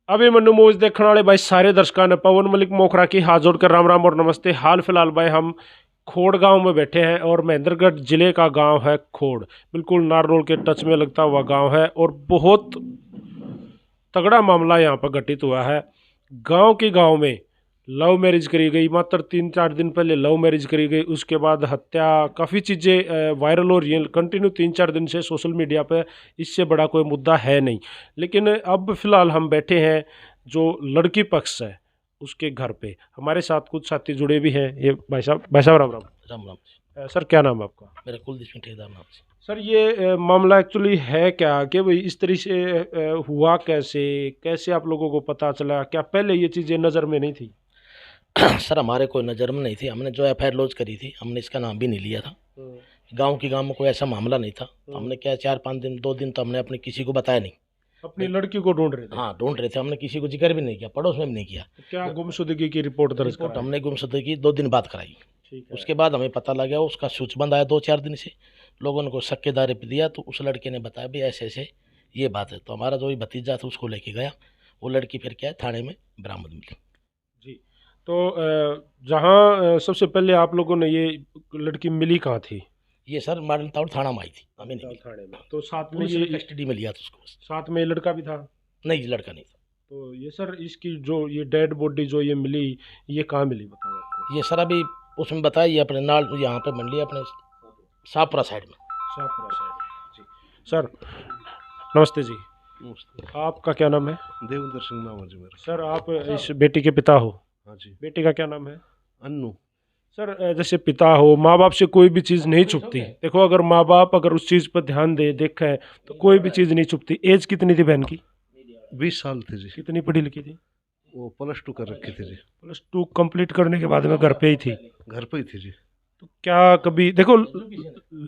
अभी मनु मूवीज देखने वाले भाई सारे दर्शकों ने पवन मलिक मोखरा की हाथ जोड़कर राम राम और नमस्ते। हाल फिलहाल भाई हम खोड़ गांव में बैठे हैं और महेंद्रगढ़ जिले का गांव है खोड़, बिल्कुल नारनौल के टच में लगता हुआ गांव है और बहुत तगड़ा मामला यहाँ पर घटित हुआ है। गांव में लव मैरिज करी गई, मात्र 3-4 दिन पहले लव मैरिज करी गई, उसके बाद हत्या, काफ़ी चीज़ें वायरल हो रही हैं कंटिन्यू 3-4 दिन से सोशल मीडिया पे। इससे बड़ा कोई मुद्दा है नहीं, लेकिन अब फिलहाल हम बैठे हैं जो लड़की पक्ष है उसके घर पे। हमारे साथ कुछ साथी जुड़े भी हैं। ये भाई साहब राम राम। राम राम। सर क्या नाम है आपका? मेरा कुलदीप सिंह ठेकेदार नाम से। सर ये मामला एक्चुअली है क्या कि भाई इस तरह से हुआ कैसे, कैसे आप लोगों को पता चला? क्या पहले ये चीज़ें नज़र में नहीं थी? सर हमारे कोई नज़र में नहीं थी। हमने जो एफआईआर लॉन्च करी थी हमने इसका नाम भी नहीं लिया था। गांव में कोई ऐसा मामला नहीं था, तो हमने क्या 4-5 दिन 2 दिन तो हमने अपने किसी को बताया नहीं। अपनी लड़की को ढूंढ रहे थे? हाँ ढूंढ रहे थे, हमने किसी को जिक्र भी नहीं किया, पड़ोस में भी नहीं किया। तो क्या गुमशुदगी की रिपोर्ट दर्ज रिपोर्ट कराई? हमने गुमशुदगी की 2 दिन बाद कराई। ठीक है। उसके बाद हमें पता लगा उसका सूचबंद आया 2-4 दिन से। लोगों ने को शक के दायरे पे दिया, तो उस लड़के ने बताया भी ऐसे ऐसे ये बात है। तो हमारा जो भतीजा था उसको लेके गया, वो लड़की फिर क्या है थाने में बरामद मिली। जी, तो जहाँ सबसे पहले आप लोगों ने ये लड़की मिली कहाँ थी? ये सर मॉडल टाउन थाना में आई थी, हमें नहीं मिली। थाने में। तो साथ में पुलिस ये ने कस्टडी में लिया था उसको। साथ में ये लड़का भी था? नहीं लड़का नहीं था। तो ये सर इसकी जो ये डेड बॉडी जो ये मिली, ये कहाँ मिली बताओ आपको? ये सर अभी उसमें बताया, ये अपने नाल यहाँ पे मंडी अपने शाहपुरा साइड में। शाहपुरा साइड। जी सर नमस्ते जी। आपका क्या नाम है? देवेंद्र सिंह नाम है जी मेरा। सर आप इस बेटी के पिता हो? हाँ जी। बेटी का क्या नाम है? अन्नू। सर जैसे पिता हो, माँ बाप से कोई भी चीज़ नहीं छुपती। देखो अगर माँ बाप अगर उस चीज़ पर ध्यान दे देखें तो कोई भी चीज़ नहीं छुपती। एज कितनी थी बहन की? 20 साल थे जी। कितनी पढ़ी लिखी थी? वो +2 कर रखी थी जी। +2 कंप्लीट करने के बाद में घर पे ही थी? घर पे ही थी जी। तो क्या कभी देखो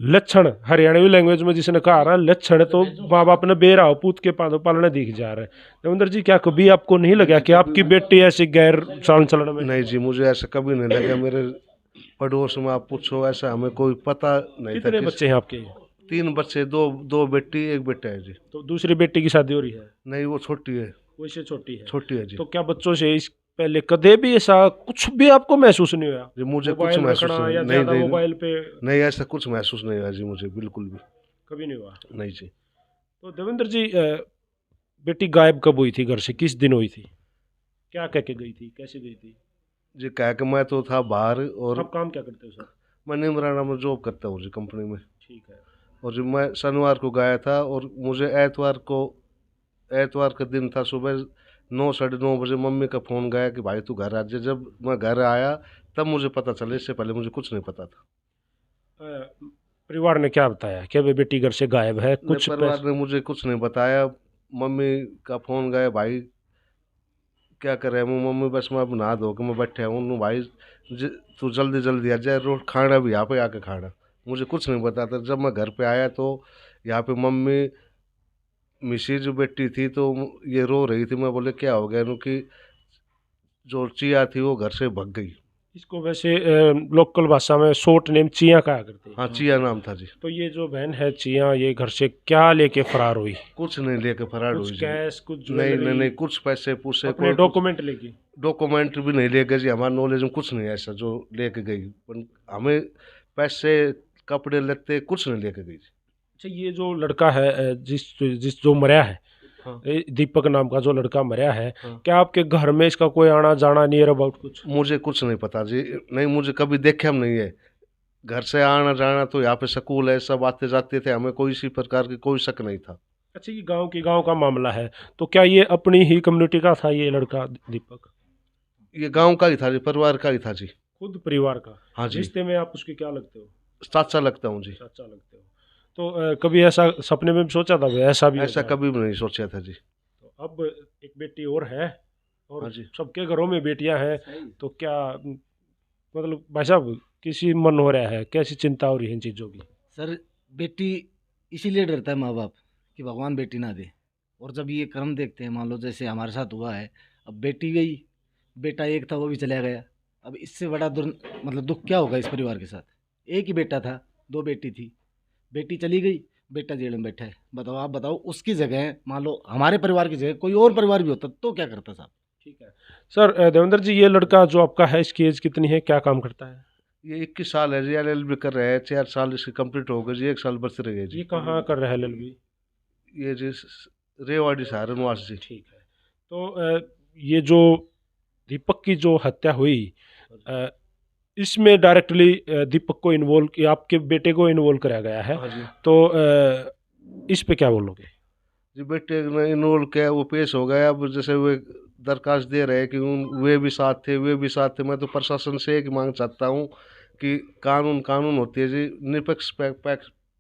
लक्षण हरियाणवी लैंग्वेज में जिसने कहा रहा लक्षण, तो माँ बाप ने बेरा हो पूत के पादों पालने दिख जा रहा है। देवेंद्र जी क्या कभी आपको नहीं लगा कि आपकी बेटी ऐसी गैर चाल चलन में? नहीं जी, मुझे ऐसा कभी नहीं लगा। मेरे पड़ोस में आप पूछो, ऐसा हमें कोई पता नहीं था। कितने बच्चे हैं आपके? 3 बच्चे, दो बेटी 1 बेटा है जी। तो दूसरी बेटी की शादी हो रही है? नहीं वो छोटी है। वैसे छोटी है? छोटी है जी। तो क्या बच्चों से इस पहले कदे भी ऐसा कुछ भी आपको महसूस नहीं हुआ? जी मुझे कुछ मोबाइल महसूस रखना नहीं। या नहीं ज्यादा नहीं मोबाइल पे? नहीं ऐसा कुछ महसूस नहीं हुआ जी, मुझे बिल्कुल भी कभी नहीं हुआ? नहीं जी। तो देवेंद्र जी बेटी गायब कब हुई थी घर से, किस दिन हुई थी, क्या कह के गई थी, कैसे गई थी? जी कह के मैं तो था बाहर, और आप काम क्या करते हो सर? मैं निमराना में जॉब करता हूँ जी, कंपनी में। ठीक है। और जब मैं शनिवार को गया था, और मुझे एतवार का दिन था, सुबह 9-9:30 बजे मम्मी का फ़ोन गया कि भाई तू घर आ जा। जब मैं घर आया तब मुझे पता चला, इससे पहले मुझे कुछ नहीं पता था। परिवार ने क्या बताया कि भाई बेटी घर से गायब है? कुछ परिवार ने मुझे कुछ नहीं बताया। मम्मी का फ़ोन गया, भाई क्या कर रहे हैं? मम्मी बस मैं अब नहा धो के मैं बैठे हूँ भाई, तू जल्दी जल्दी आ जाए, रोज खाना भी यहाँ पे आके खाना। मुझे कुछ नहीं पता था। जब मैं घर पे आया तो यहाँ पे मम्मी मिसी जो बेटी थी तो ये रो रही थी। मैं बोले क्या हो गया इन्हों की? जो चिया थी वो घर से भाग गई। इसको वैसे लोकल भाषा में शॉर्ट नेम चिया कहा करते हैं। हाँ चिया नाम था जी। तो ये जो बहन है चिया, ये घर से क्या लेके फरार हुई? कुछ नहीं लेके फरार हुई कुछ जी। कैश, कुछ नहीं ज्वेलरी? नहीं, कुछ पैसे पूछे, अपने डॉक्यूमेंट लेके? डॉक्यूमेंट भी नहीं ले गए जी। हमारे नॉलेज में कुछ नहीं ऐसा जो लेके गई। पर हमें पैसे कपड़े लेते कुछ नहीं लेके गई जी। अच्छा ये जो लड़का है जिस जो मरा है, हाँ। दीपक नाम का जो लड़का मरा है, हाँ। क्या आपके घर में इसका कोई आना जाना नियर अबाउट कुछ? मुझे कुछ नहीं पता जी। नहीं मुझे कभी देखे हम नहीं है। घर से आना जाना तो यहाँ पे स्कूल है, सब आते जाते थे, हमें कोई इसी प्रकार की कोई शक नहीं था। अच्छा ये गांव का मामला है, तो क्या ये अपनी ही कम्युनिटी का था ये लड़का दीपक? ये गांव का ही था जी, परिवार का ही था जी। खुद परिवार का? हाँ जी। रिश्ते में आप उसके क्या लगते हो? चाचा लगता हूँ जी। चाचा लगते हो। तो कभी ऐसा सपने में भी सोचा था भाई ऐसा भी ऐसा होगा? कभी भी नहीं सोचा था जी। तो अब एक बेटी और है, और हाँ जी। सबके घरों में बेटियां हैं, तो क्या मतलब भाई साहब किसी मन हो रहा है, कैसी चिंता हो रही है इन चीज़ों की? सर बेटी इसीलिए डरता है माँ बाप कि भगवान बेटी ना दे। और जब ये कर्म देखते हैं, मान लो जैसे हमारे साथ हुआ है, अब बेटी गई, बेटा एक था वो भी चला गया। अब इससे बड़ा मतलब दुख क्या होगा इस परिवार के साथ? एक ही बेटा था, 2 बेटी थी, बेटी चली गई, बेटा जेल में बैठा है। बताओ, आप बताओ, उसकी जगह मान लो हमारे परिवार की जगह कोई और परिवार भी होता तो क्या करता साहब? ठीक है सर। देवेंद्र जी, ये लड़का जो आपका है, इसकी एज कितनी है, क्या काम करता है? ये 21 साल है जी, LLB कर रहे हैं, 4 साल इसकी कंप्लीट हो गई जी, 1 साल बच रह गए ये जी। कहाँ कर रहा है LLB? ये जी रेवाड़ी सहारनवास जी। ठीक है। तो ये जो दीपक की जो हत्या हुई, अ, इसमें डायरेक्टली दीपक को इन्वॉल्व किया, आपके बेटे को इन्वॉल्व कराया गया है। हाँ जी। तो इस पे क्या बोलोगे? जी बेटे ने इन्वॉल्व किया, वो पेश हो गया। अब जैसे वे दरखास्त दे रहे हैं कि वे भी साथ थे, वे भी साथ थे। मैं तो प्रशासन से एक मांग चाहता हूँ कि कानून होती है जी, निष्पक्ष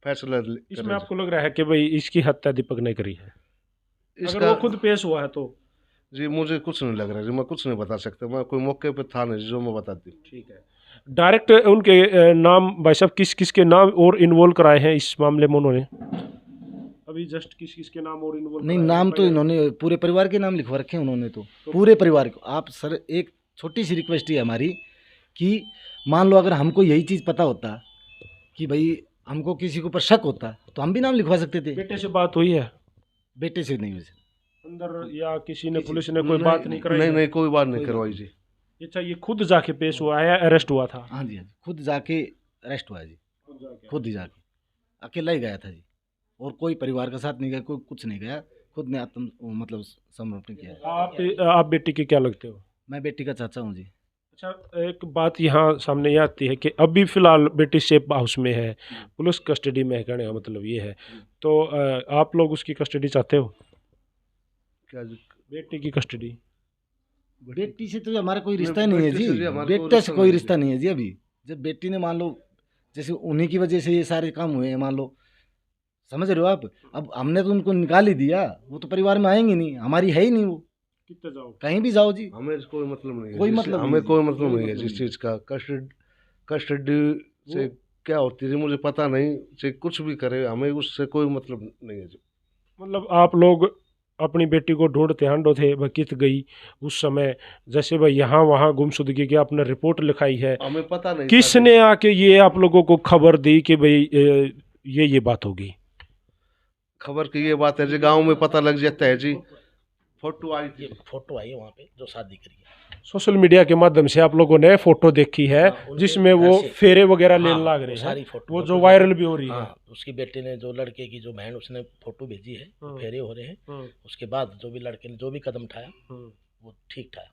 फैसला इसमें करें। आपको लग रहा है कि भाई इसकी हत्या दीपक ने करी है? अगर इसका वो खुद पेश हुआ है तो? जी मुझे कुछ नहीं लग रहा जी, मैं कुछ नहीं बता सकता। मैं कोई मौके पे था नहीं जो मैं बताती। ठीक है। डायरेक्ट उनके नाम भाई साहब किस किस के नाम और इन्वॉल्व कराए हैं इस मामले में उन्होंने? अभी जस्ट किस किस के नाम और इन्वॉल्व नहीं, कराए हैं? नाम तो इन्होंने पूरे परिवार के नाम लिखवा रखे हैं उन्होंने, तो पूरे परिवार को। आप सर, एक छोटी सी रिक्वेस्ट है हमारी कि मान लो अगर हमको यही चीज़ पता होता कि भाई हमको किसी के ऊपर शक होता तो हम भी नाम लिखवा सकते थे। बेटे से बात हुई है बेटे से नहीं हुई सर। अंदर, या किसी ने, पुलिस ने कोई बात नहीं कराई नहीं है? नहीं, कोई बात नहीं कोई करवाई बात जी। अच्छा, ये खुद जाके पेश हुआ है या अरेस्ट हुआ था? हाँ जी, हाँ जी, खुद जाके अरेस्ट हुआ है जी। खुद ही जाके, अकेला ही गया था जी, और कोई परिवार का साथ नहीं गया, कोई कुछ नहीं गया, खुद ने आत्म मतलब समर्पण किया है। आप बेटी के क्या लगते हो? मैं बेटी का चाचा हूँ जी। अच्छा, एक बात यहाँ सामने ये आती है कि अभी फिलहाल बेटी सेफ हाउस में है, पुलिस कस्टडी में है, कहने का मतलब ये है। तो आप लोग उसकी कस्टडी चाहते हो? क्या जी? बेटी की कस्टडी? बेटी से तो हमारा कोई रिश्ता नहीं, नहीं है बेटी जी, से जी हमारा कोई बेटे से रिश्ता कोई नहीं है रिश्ता नहीं है जी। अभी जब बेटी ने मान लो, जैसे उन्हीं की वजह से ये सारे काम हुए हैं, मान लो, समझ रहे हो आप? अब हमने तो उनको निकाल ही दिया, वो तो परिवार में आएंगे नहीं, हमारी है ही नहीं वो। कितने जाओ? कहीं भी जाओ जी, हमें कोई मतलब नहीं है कोई जी, मतलब नहीं हमें है कोई जी, मतलब कोई नहीं है मतलब जिस नहीं। चीज़ का। कस्टडी से क्या होती है जी मुझे पता नहीं, चाहे कुछ भी करे, हमें उससे कोई मतलब नहीं है जी। मतलब आप लोग अपनी बेटी को ढूंढते हांडो थे, वह कित गई उस समय, जैसे भाई यहाँ वहाँ गुमशुदगी की आपने रिपोर्ट लिखाई है, हमें पता नहीं था किसने आके ये आप लोगों को खबर दी कि भाई ये बात होगी? खबर की ये बात है जी, गांव में पता लग जाता है जी। फोटो आई ये थी। फोटो आई है वहाँ पे जो शादी करी है। सोशल मीडिया के माध्यम से आप लोगों ने फोटो देखी है, हाँ, उनके जिसमें घर वो से। फेरे वगैरह हाँ, लेने लग वो रहे सारी हैं, फोटो वो है, जो तो वायरल भी हो रही है। हाँ, उसकी बेटे ने, जो लड़के की जो बहन, उसने फोटो भेजी है, वो हाँ। फेरे हो रहे हैं। हाँ, उसके बाद जो भी लड़के ने जो भी कदम उठाया हाँ। वो ठीक ठाक।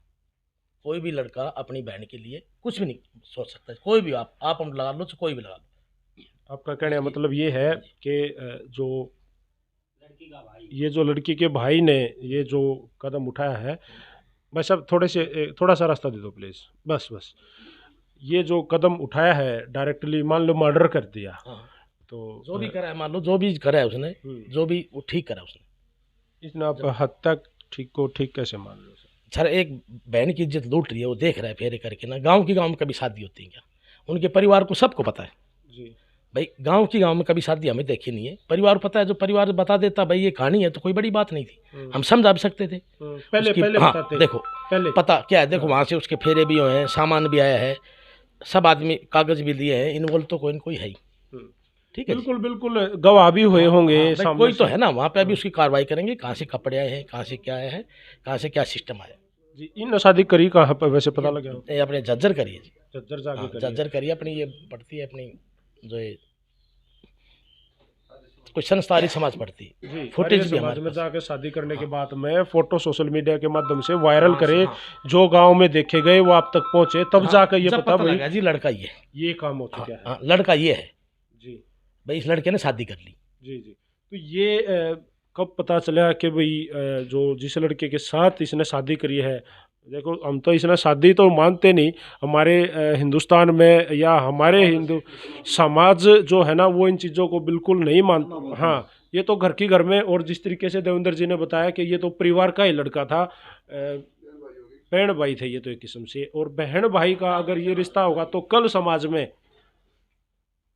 कोई भी लड़का अपनी बहन के लिए कुछ भी नहीं सोच सकता है। कोई भी, आप हम लगा लो, तो कोई भी लगा लो। आपका कहने का मतलब ये है कि जो ये जो लड़की के भाई ने ये जो कदम उठाया है, भाई साहब थोड़ा सा रास्ता दे दो प्लीज़, बस बस। ये जो कदम उठाया है, डायरेक्टली मान लो मर्डर कर दिया, हाँ, तो जो भी करा है, मान लो जो भी करा है उसने, जो भी वो ठीक करा उसने। इसने आप हद तक ठीक कैसे मान लो सर? सर, एक बहन की इज्जत लूट रही है, वो देख रहा है फेरे करके ना। गांव में कभी शादी होती है क्या? उनके परिवार को सबको पता है जी। भाई। गांव में कभी शादी हमें देखी नहीं है। परिवार को पता है, जो परिवार बता देता भाई ये कहानी है, तो कोई बड़ी बात नहीं थी, हम समझा भी सकते थे। पहले हाँ, बताते, देखो पहले पता क्या है, देखो वहाँ से उसके फेरे भी हुए हैं, सामान भी आया है, सब आदमी कागज भी दिए हैं, इन्वॉल्व तो कोई न कोई है ही। ठीक है जी। बिल्कुल बिल्कुल, गवाह भी हुए होंगे हाँ, भाई सामने कोई तो से। है ना वहाँ पे। अभी उसकी कार्रवाई करेंगे, कहाँ से कपड़े आए हैं, कहाँ से क्या आया है, कहाँ से क्या सिस्टम आया। जी। इन शादी करी कहाँ पर वैसे पता लगा? ये अपने झज्जर करिए जी। झज्जर जाके हाँ, करी? झज्जर करिए अपनी। ये पड़ती है अपनी, जो ये कोई संस्कारी समाज पड़ती है। जी। फुटेज आर्य भी समाज हमारे में पास। जाके शादी करने के बाद में फोटो सोशल मीडिया के माध्यम से वायरल हाँ, करे, हाँ। जो गांव में देखे गए वो आप तक पहुंचे, तब हाँ, जाकर ये जब पता भाई लगा जी लड़का ये है। ये काम हो हाँ, चुका है। हाँ, लड़का ये है जी भाई, इस लड़के ने शादी कर ली। जी जी। तो ये कब पता चला कि भाई जो जिस लड़के के साथ इसने शादी करी है, देखो हम तो इसने शादी तो मानते नहीं, हमारे हिंदुस्तान में या हमारे हिंदू समाज जो है ना, वो इन चीज़ों को बिल्कुल नहीं मानता। हाँ, ये तो घर की घर में, और जिस तरीके से देवेंद्र जी ने बताया कि ये तो परिवार का ही लड़का था, बहन भाई थे ये तो एक किस्म से, और बहन भाई का अगर ये रिश्ता होगा तो कल समाज में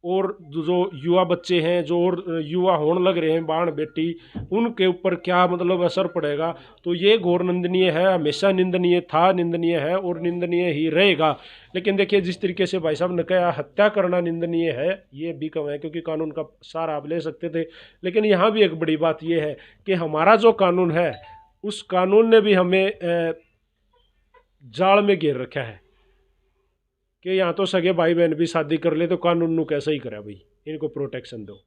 और जो युवा बच्चे हैं, जो और युवा होने लग रहे हैं बाण बेटी, उनके ऊपर क्या मतलब असर पड़ेगा। तो ये घोर निंदनीय है, हमेशा निंदनीय था, निंदनीय है और निंदनीय ही रहेगा। लेकिन देखिए जिस तरीके से भाई साहब ने कहा हत्या करना निंदनीय है, ये भी कम है क्योंकि कानून का सहारा आप ले सकते थे। लेकिन यहाँ भी एक बड़ी बात ये है कि हमारा जो कानून है उस कानून ने भी हमें जाल में घेर रखा है कि यहाँ तो सगे भाई बहन भी शादी कर ले तो कानून नू कैसे ही करे भाई, इनको प्रोटेक्शन दो।